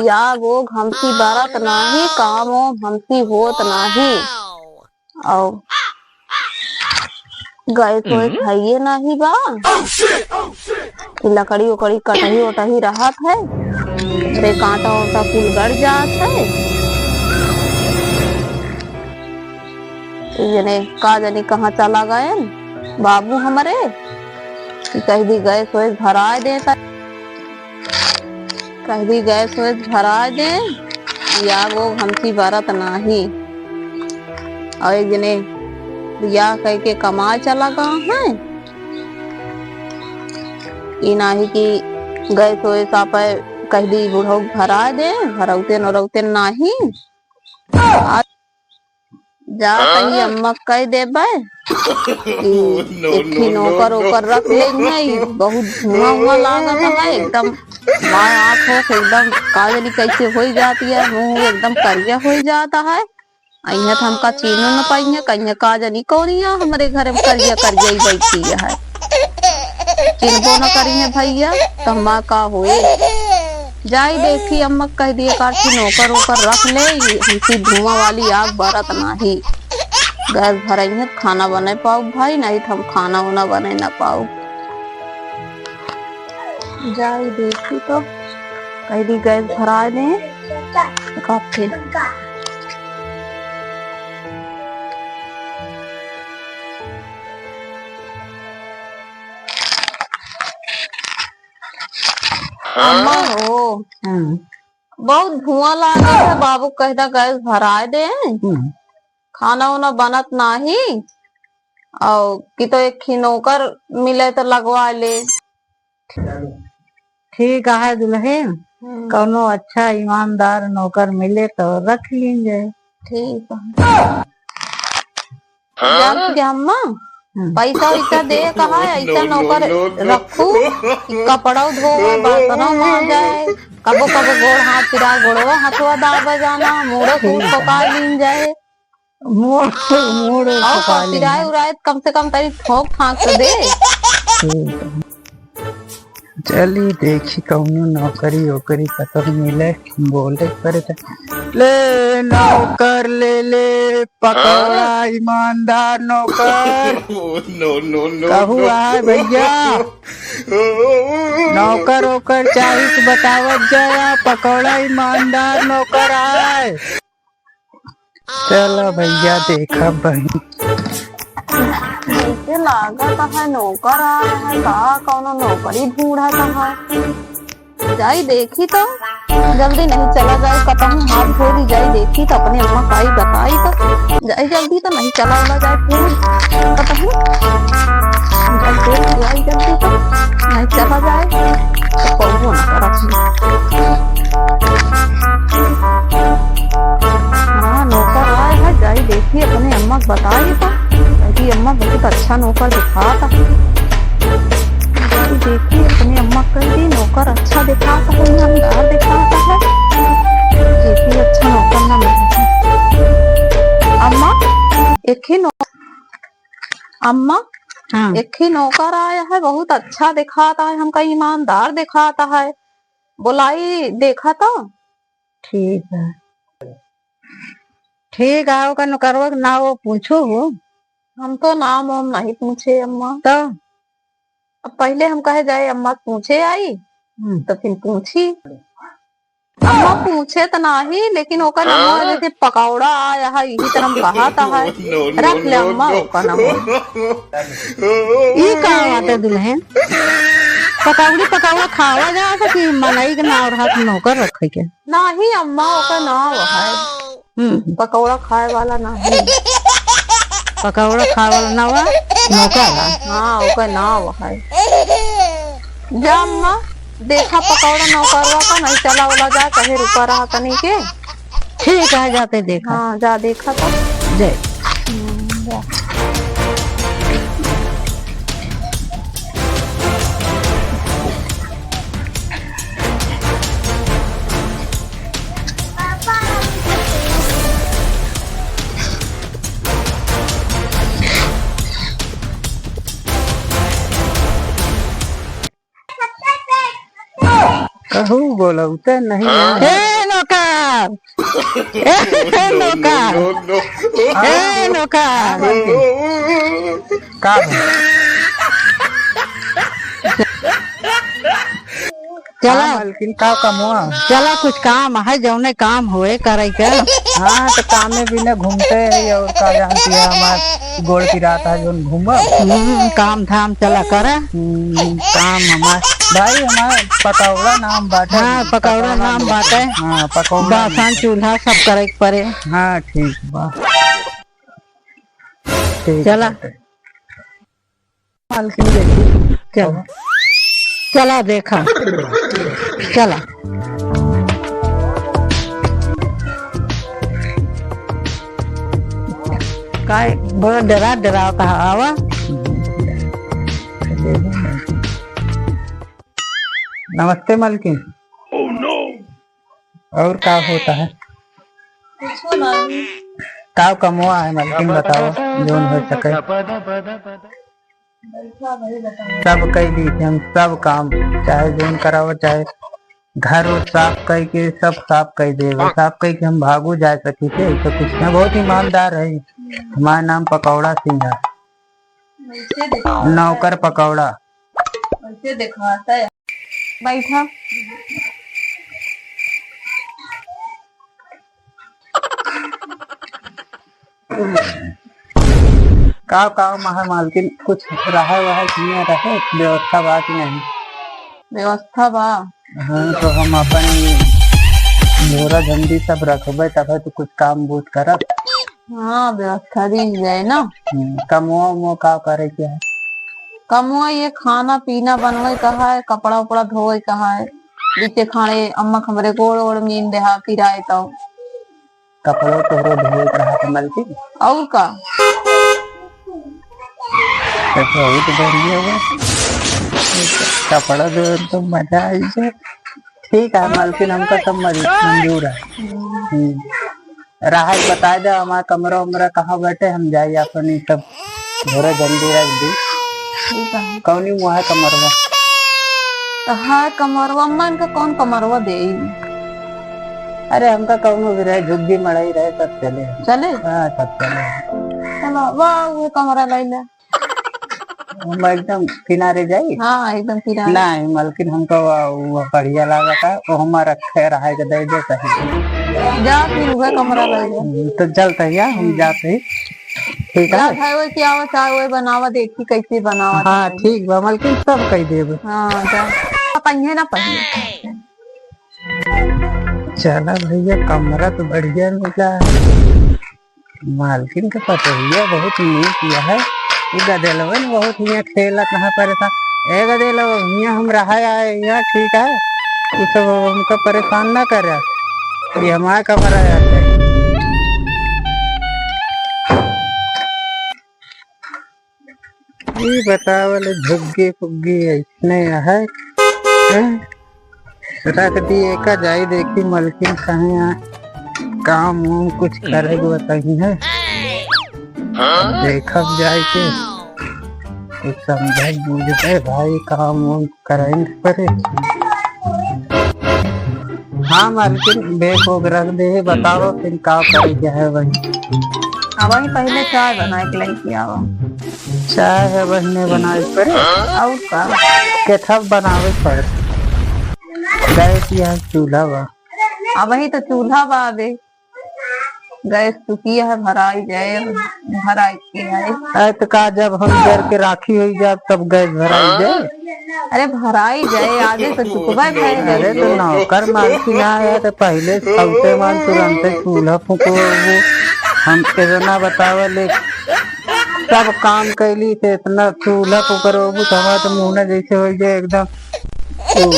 या वो हमसी बरत नाही, काम हमसी होत नाही। और गए सोए खाइए नहीं बा। लकड़ी उकड़ी कटही उटही रहत है, रे कांटा उटा कुल गड़ जात है। जने का जानी कहाँ चला गए बाबू हमारे, कह दी गैस वैस भरा दे, कह दी गैस वैस भरा दे, या वो हमसी बरत नाही। और एक जने या कह के कमा चला गया है, ये नाही कि गैस वैस आप कह दी बुढ़ऊ भरा दे, भरौते नरौते नाही। जा कही अम्मा कह देबे एक ही नौकर ओकर रख लेंगे। बहुत धुआं हुआ लागत है, एकदम माँ आँखों से एकदम काजली कैसे हो जाती है, मुंह एकदम करिया हो जाता है। अहिया तो हमका चीनो न पाइया, कहीं काजली कौनिया हमारे घर में करिया करिया ही बैठी है, चिन्हबो न करी है भैया तो माँ का हुए। जाई देखी अम्मा कह दिए काठी नौकर ओकर रख ले, हमसी धुआं वाली आग बरत नाही। गैस भराई है खाना बना पाओ भाई, नहीं तो हम खाना वाना बना ना पाओ। जाई देखी तो कह दी गैस भरा दे काफी। अम्मा हो बहुत धुआं लागत है, बाबू कहता गैस भरा दे, खाना वाना बनत नाही। और कि तो एक ही नौकर मिले तो लगवा ले। ठीक है दुल्हन, कौनो अच्छा ईमानदार नौकर मिले तो रख लीजिए। ठीक है जानती अम्मा, पैसा वैसा दे कहा ऐसा नौकर रखू, कपड़ा धोवे बर्तन मार जाए, कबो कबो गोड़ हाथ पिरा गोड़वा हथवा दाबे जाना, मुड़े खूब पका लीन जाए। किराए उराए कम से कम तेरी ठोक ठाक तो दे। चलिए देखी कौनो नौकरी ओकरी पता मिले, बोले करे ले नौकर ले पकौड़ा ईमानदार नौकर। कहू आए भैया नौकर ओकर चाहिए तो बतावत जाया, पकौड़ा ईमानदार नौकर आए। चलो भैया देखा बहन ऐसे लागत है नौकर आ रहा है, का कौनो नौकरी ढूंढा है। जाई देखी तो जल्दी नहीं चला जाए, कतहू हाथ धोरी जाई देखी तो अपने अम्मा काई बताई तो जाई जल्दी तो नहीं चला जाए फिर कतहू जाई जल्दी तो नहीं चला जाए तो कहू न हाँ नौकर आए है, जाई देखी अपने अम्मा बताई तो अम्मा बहुत अच्छा नौकर दिखाता। देखिए अपनी अम्मा कह दी नौकर अच्छा दिखाता है, ईमानदार दिखाता है, देखिए अच्छा नौकर ना मिलता। अम्मा एक ही अम्मा हाँ। एक ही नौकर आया है, बहुत अच्छा दिखाता है, हमका ईमानदार दिखाता है, बुलाई देखा तो। ठीक है ठीक है, ओका नौकरवा ना वो पूछो हो। हम तो नाम वाम नहीं पूछे अम्मा, तो अब पहले हम कहे जाए अम्मा पूछे आई तो फिर पूछी, अम्मा पूछे तो नहीं, लेकिन ओका नंबर जैसे पकौड़ा आया है यही तरह कहा था है, रख ले अम्मा ओका नंबर। ये कहाँ आते दुल्हन, पकौड़ा खावा जा सकी मलाई के नाव हाथ नौकर रखे के नहीं अम्मा ओका नाव है, पकौड़ा खाए वाला नहीं, पकौड़ा खाए वाला नावा नौकर। हाँ ओका नाव है। जा अम्मा देखा पकौड़ा नौकरवा का नहीं चला वाला जाए, कहे रुका रहा तनी के। ठीक है जाते देखा। हाँ जा देखा तो जय कहू बोलौते नहीं है। ए नौकर, ए नौकर, ए नौकर, का चला मालकिन का कमुआ, चला कुछ काम है जौने काम होए करे के। हाँ तो कामे बिना घूमते है और का जानती है हमार गोड़ की रात है जो घूम काम धाम चला करे। काम हमार भाई हमार पकौड़ा नाम बाटे। हाँ पकौड़ा नाम बाटे। हाँ पकौड़ा आसान चूल्हा सब करे के पड़े। हाँ ठीक बा चला मालकिन देखी चला चला देखा चला काय बड़ा डरा डरा कहा आवा। नमस्ते मालकिन। oh, no. और क्या होता है? क्या कमुआ है मालकिन बताओ जो हो सके। सब कह दी हम सब काम चाहे जोन कराओ चाहे घर साफ कह के सब साफ कह दे साफ कह के हम भागू जा सकी थे तो कुछ ना बहुत ईमानदार है। हमारा नाम पकौड़ा सिंह है। नौकर पकौड़ा दिखाता है। बैठा का महा मालकिन कुछ रहा वहा नहीं रहे व्यवस्था बा कि नहीं? व्यवस्था बा। हाँ तो हम अपन झोरा झंडी सब रखबे तब तो कुछ काम बूझ करब। हाँ व्यवस्था दी जाए ना। कमुआ उमुआ का करे क्या है? कमुआ ये खाना पीना बनवे कहा है कपड़ा उपड़ा धोए कहा है बीते खाने अम्मा खबरे गोड़ ओड़ मीन देहा पिराए तो कपड़ों तोहरो धोए रहा था मालकिन। और का बहुत बढ़िया हुआ कपड़ा धोए तो मजा आई है। ठीक है मालकिन हमका सब मंजूर है। राह बता दे हमारा कमरा उमरा कहाँ बैठे हम जाए अपनी सब घोड़ा जल्दी रख दी। कौनी मुँह है कमरवा? हाँ कमरवा मन का कौन कमरवा दे? अरे हमका कौनो भी रहे झुग्गी मड़ाई रहे सब चले चले। हाँ सब चले चलो वाह वो कमरा ले ले हम एकदम किनारे जाई। हाँ एकदम किनारे नहीं मालकिन हमको वो बढ़िया लगा था वो हमारा रखे रहा के दे दे सही जा फिर वो कमरा ले तो चलते है हम जाते ही। ठीक है भाई वो क्या वो चाहे वो बनावा देखी कैसे बनावा। हाँ ठीक बा मालकिन सब कह देब। हाँ जा पहिए ना पहिए चला भैया कमरा तो बढ़िया मिला है। मालकिन का पतोहिया बहुत नीक है। गदेलवन बहुत हियाँ खेला कहाँ परेशान ए गदेलव हियाँ हम रहा आए यहाँ ठीक है तू सब हमका परेशान ना कर ये हमारा कमरा है। ये बतावल झुग्गी फुग्गी ऐसने है रख दिए का जाई देखी मलकिन कहीं काम वाम कुछ करेगा बताई है। देखब जाए के कुछ समझे बुझे भाई काम वाम करेंगे परे। हाँ मालकिन बेग वोग रख दे बताओ फिर का करे क्या है वही। वही पहले चाय बनाए के लिए किया चाय है बहने बनाए पड़े और का केथब बनावे पड़े गैस या चूल्हा बा। अब वही तो चूल्हा बा दे गैस तो किया है भराई जाए भराई के तो का जब हम जर के राखी हुई जाए तब गैस भराई जाए। अरे भराई जाए आगे तो चुकवा है। अरे तो नौकर मालकिन आया तो पहले सबसे मान तुरंत चूल्हा फूको वो हम इतना बतावले सब काम कैली थे इतना चूल्हा फूकर तो मुँह जैसे हो जाए एकदम तो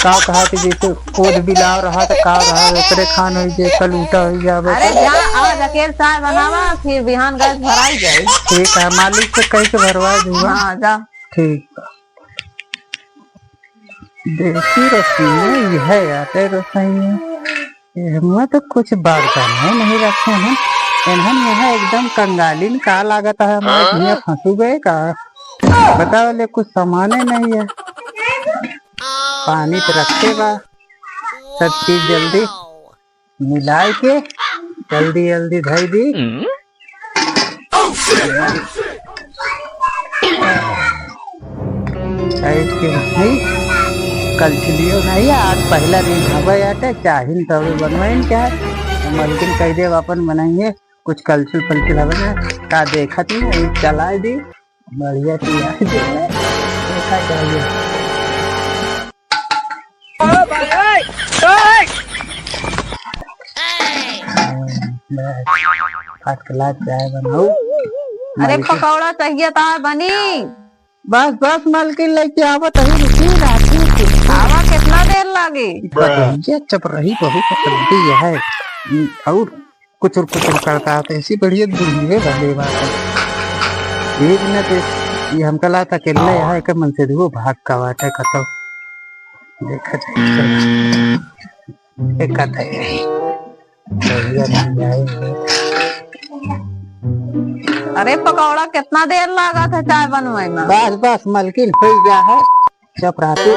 का कहा कि जैसे खुद बिलाव रहा तो का रहा ओकरे खान हो जाए कल उल्टा हो जाए। अरे जा आज अकेले चाय बनावा फिर बिहान गैस भराई जाए। ठीक है मालिक से कह के भरवा दूंगा। हाँ जा ठीक देसी रसोई है यार रसोई में तो कुछ बारदाना नहीं रखे हैं इन्होंने यहाँ एकदम कंगालीन का लागत है हमारे यहाँ फंसू गए का बताओ ले कुछ सामाने नहीं है। पानी तो रखे बा सब चीज जल्दी मिलाए के जल्दी जल्दी धई दी। साइड के नहीं कलछलियो नहीं आज पहला दिन हवा आटे चाहिए तब बनवाइन क्या मलकिन कह दे अपन बनाएंगे कुछ कलछुल फलछुल हवा ना का देखा थी चला दी बढ़िया देखा चाहिए। चाय बनाऊ। अरे पकौड़ा चाहिए था बनी। बस बस मलकिन लेके आवत है रुकी राती आवा कितना देर लगी। ये चप रही बहुत जल्दी है और कुछ करता है ऐसी बढ़िया दुनिया भले बात है। एक मिनट ये हमका ला था केला यहाँ एक मन से देखो भाग का बात है कतो देखा जाए एक कथा है अरे पकौड़ा कितना देर लगा था चाय बनवाए में। बस बस मलकिन हो गया है चप राती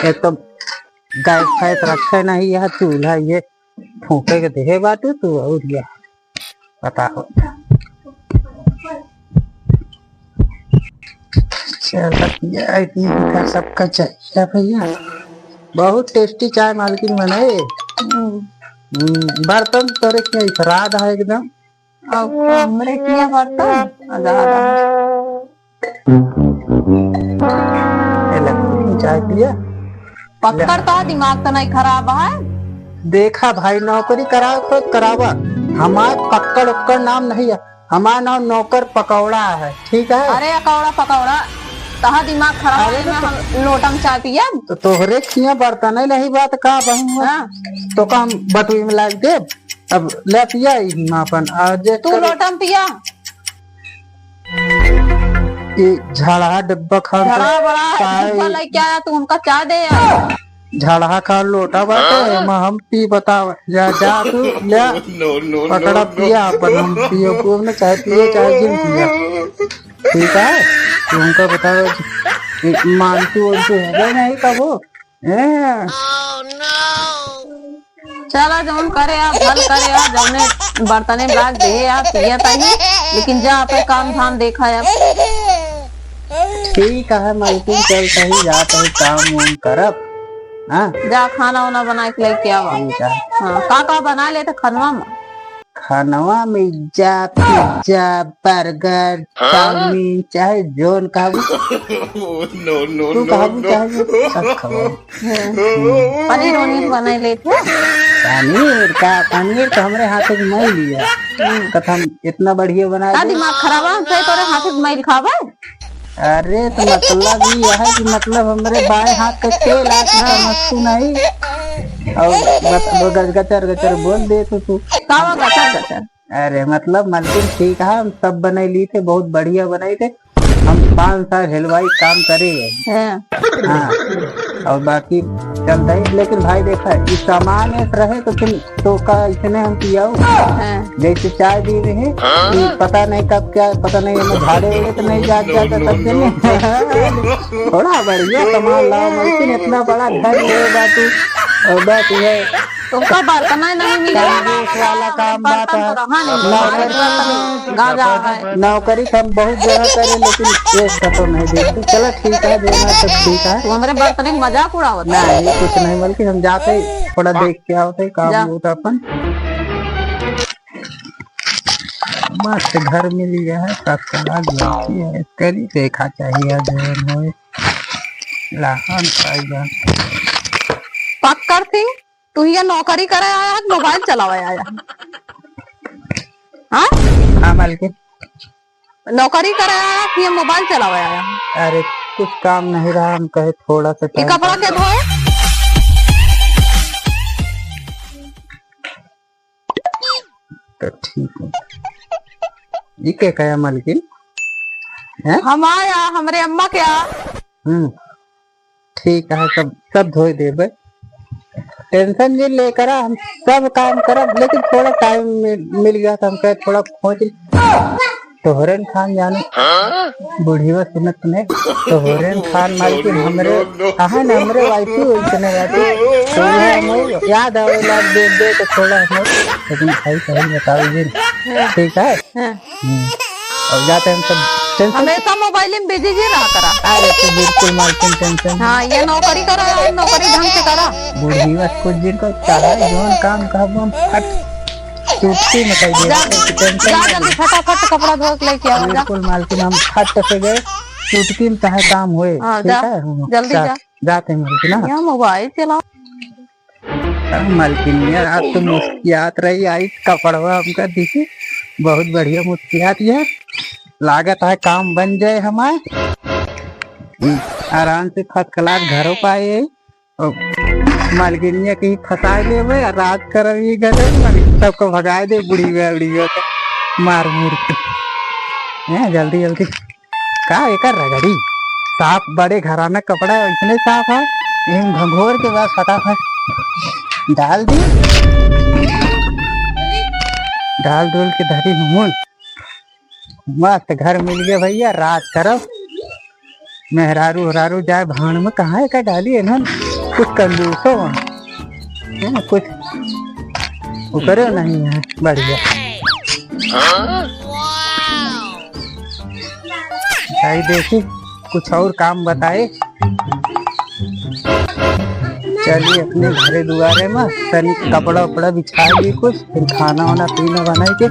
एक तो गैस फैस रखे नहीं यह चूल्हा ये फूके के देहे बाटू तू और क्या पता हो। चल सबका चाहिए भैया बहुत टेस्टी चाय मालकिन बनाए। बर्तन तोरे क्या इफराद है एकदम हमरे किया बर्तन चाय पिया पक्कर तो दिमाग तो नहीं खराब है। देखा भाई नौकरी कराओ खुद करावा हमार पक्कड़ उक्कड़ नाम नहीं है हमारा नाम नौकर पकौड़ा है ठीक है। अरे अकौड़ा पकौड़ा तहा दिमाग खराब है हम लोटम चाय पिया तो तोहरे किया बर्तन है नहीं बात का बहु तो का हम बटुई में लाग दे अब ले पिया अपन आज तू लोटम पिया ये झाड़ा डब्बा खा बड़ा लेके आया तू हमका चाय दे झाड़ा खा लोटा बाटे हम पी बताओ जा जा तू ले पकड़ा पिया अपन हम पियो को ना चाय पिए चाय जिन पिया ठीक है तुमका बताओ मानतू उनसे है नहीं कबो चला जौन करे आप भल करे आप जौने बर्तने लाग दे आप पिया ताही लेकिन जहाँ पे काम धाम देखा है ठीक है मलकिन चल कहीं जाता है काम वाम करब जा खाना वाना बना के लेके आवा। हाँ का बना ले तो खानवा में पिज्जा बर्गर चाउमीन चाहे जोन काबू तू काबू चाहे सब खाओ। पनीर वनीर बना ले पनीर तो हमारे हाथ में नहीं लिया कथा हम इतना बढ़िया बनाया दिमाग खराब है तोरे हाथ में मैल खावे। अरे तो मतलब ये है कि मतलब हमारे बाएं हाथ का तेल मस्तू नहीं और गचर गचर बोल दे तो तू गचर गचर। अरे मतलब मलकिन ठीक है हम सब बनाई ली थे बहुत बढ़िया बनाई थे हम 5 साल हलवाई काम करे हाँ और बाकी चलता है लेकिन भाई देखा इस सामान रहे तो तुम तो का इतने हम पियाओ जैसे चाय दी रहे पता नहीं कब क्या पता नहीं हमें झाड़े उड़े तो नहीं जाग जाता सब दिन थोड़ा बढ़िया सामान लाओ मलकिन इतना बड़ा घर ले बातू और बात है तुमका बर्तन नहीं मिला वाला काम बात है नौकरी हम बहुत जगह करे लेकिन ये तो नहीं देखते चलो ठीक है देना सब ठीक है। तू हमारे बर्तन की मजाक उड़ावत नहीं कुछ नहीं बल्कि हम जाते थोड़ा देख के आवते काम होता अपन मस्त घर मिल गया है है करी देखा चाहिए पक्कर थी तू ये नौकरी करे आया मोबाइल चलावा आया हाँ मालकिन नौकरी करे आया ये मोबाइल चलावा आया। अरे कुछ काम नहीं रहा हम कहे थोड़ा सा कपड़ा के धोए तो ठीक है ये क्या कहा मालकिन हम आया हमारे अम्मा क्या ठीक है सब धोई देबे टेंशन नहीं लेकर हम सब काम करब लेकिन थोड़ा टाइम मिल गया था हम कहे थोड़ा खोज तोहरेन खान जाने बुढ़िया सुनत ने तोहरेन खान मालकिन हमरे कहा न हमरे वाइफी वैसने बाटे तो हमें याद आवेला देख दे तो थोड़ा हमें लेकिन भाई पहले बताओ जी ठीक है। और जाते हम सब हमेशा मोबाइल में बिजी जी ना करा। अरे तो बिल्कुल मालकिन टेंशन हाँ ये नौकरी करा नौकरी ढंग से करा। बुढ़िया कुछ दिन को चाहे जोन काम कहब हम फट चुटकी में कह दिया टेंशन जा जल्दी फटाफट कपड़ा धो के लेके आओ। बिल्कुल मालकिन हम फट से गए चुटकी में चाहे काम हुए ठीक है जल्दी जा जाते मालकिन यहाँ मोबाइल चलाओ। मालकिन यार आज तो मुस्कियात रही आई कपड़वा हमका दिखी बहुत बढ़िया मुस्कियात है लागत है काम बन जाए हमारे आराम से खतखलाट घरों पाए और मालकिनिया कहीं फंसा ले रात कर सबको भगाए दे बुढ़ी बुढ़ियों को मार मूर के जल्दी जल्दी का एक रगड़ी साफ बड़े घराना कपड़ा इतने साफ है घंघोर के बाद फटाफट डाल दी डाल डोल के धरी मूल मस्त घर मिल गया भैया रात करो मेहरारू हरारू जाए भाण में कहाँ का डाली है ना कुछ कंजूसो कुछ वो करो नहीं है बढ़िया भाई देखी कुछ और काम बताए चलिए अपने घरे दुआरे में तनी कपड़ा उपड़ा बिछा दी कुछ फिर खाना वाना पीना बनाए के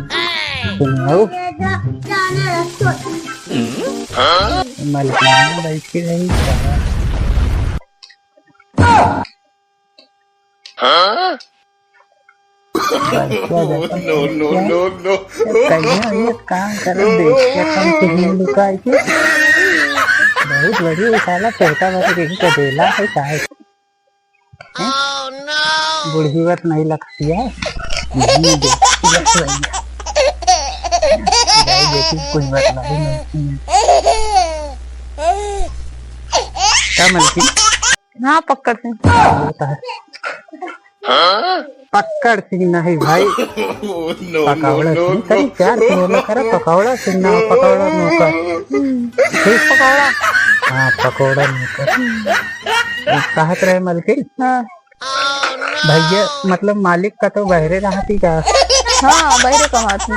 मलकिन बैठ के रही काम कर लुकाई के बहुत बढ़िया साला पेटा देला है चाहे बुढ़ीवत नहीं लगती है कुछ बतला क्या मलकिन हाँ पकड़ सिंह होता है पकड़ सिंह नहीं भाई पकौड़ा सिंह कहीं प्यार से करे पकौड़ा सिंह ना पकौड़ा नौकर ठीक पकौड़ा हाँ पकौड़ा नौकर कहत रहे मलकिन भैया मतलब मालिक का तो बहरे रहती का हाँ बहरे कहा थी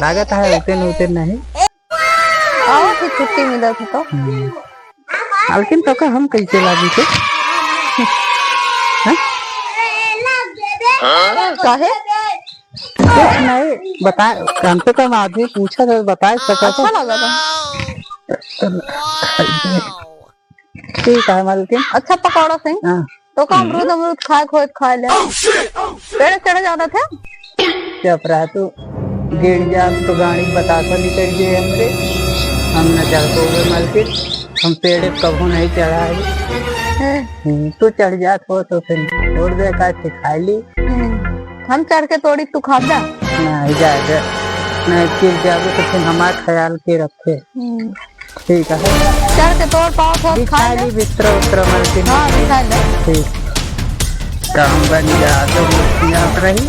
लागत है उतन उतन नहीं आओ फिर छुट्टी मिला थी तो लेकिन तो का हम कैसे लागी थे काहे कुछ नहीं बता कम से कम आदमी पूछा तो बता सका अच्छा लगा था ठीक है मालकिन अच्छा पकौड़ा सिंह तो का अमरूद अमरूद खा ले पेड़ चढ़ जाना था चुप रहा तू गिर जा तो गाड़ी बता तो निकल गए हमरे हम न चढ़ते हुए मालकिन हम पेड़ कभू नहीं चढ़ाए तू चढ़ जात हो तो फिर छोड़ दे का सिखा ली हम चढ़ के तोड़ी तू खा जा नहीं जाए नहीं गिर जाओगे तो फिर हमारा ख्याल के रखे ठीक है चढ़ के तोड़ पाओ तो खा ले बिस्तर उतर मालकिन हाँ दिखा ले ठीक काम बन जा तो मुस्कियात रही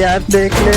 याद देख ले